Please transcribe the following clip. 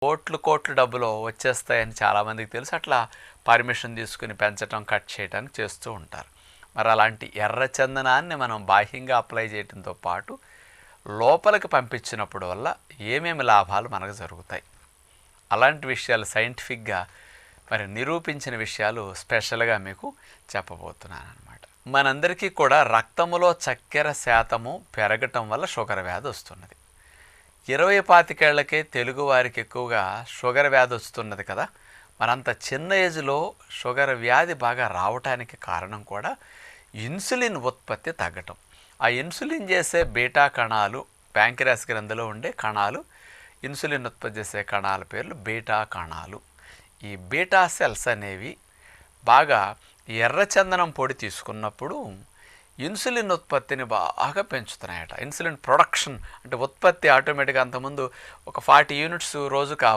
కోట్లు కోట్లు డబ్బులు వచ్చేస్తాయని చాలామందికి తెలుసు. అట్లా పర్మిషన్ తీసుకుని పెంచడం, కట్ చేయడానికి చేస్తూ ఉంటారు. మరి అలాంటి ఎర్ర చందనాన్ని మనం బాహ్యంగా అప్లై చేయడంతో పాటు లోపలికి పంపించినప్పుడు వల్ల ఏమేమి లాభాలు మనకు జరుగుతాయి, అలాంటి విషయాలు సైంటిఫిక్గా మరి నిరూపించిన విషయాలు స్పెషల్గా మీకు చెప్పబోతున్నాను అనమాట. మనందరికీ కూడా రక్తములో చక్కెర శాతము పెరగటం వల్ల షుగర్ వ్యాధి వస్తున్నది. 20-25 తెలుగు వారికి ఎక్కువగా షుగర్ వ్యాధి వస్తున్నది కదా. మరంత చిన్న ఏజ్లో షుగర్ వ్యాధి బాగా రావటానికి కారణం కూడా ఇన్సులిన్ ఉత్పత్తి తగ్గటం. ఆ ఇన్సులిన్ చేసే బీటా కణాలు, ప్యాంక్రియాస్ గ్రంథిలో ఉండే కణాలు, ఇన్సులిన్ ఉత్పత్తి చేసే కణాల పేర్లు బీటా కణాలు. ఈ బీటా సెల్స్ అనేవి బాగా ఎర్రచందనం పొడి తీసుకున్నప్పుడు ఇన్సులిన్ ఉత్పత్తిని బాగా పెంచుతున్నాయట. ఇన్సులిన్ ప్రొడక్షన్ అంటే ఉత్పత్తి ఆటోమేటిక్గా అంతకుముందు ఒక 40 యూనిట్స్ రోజు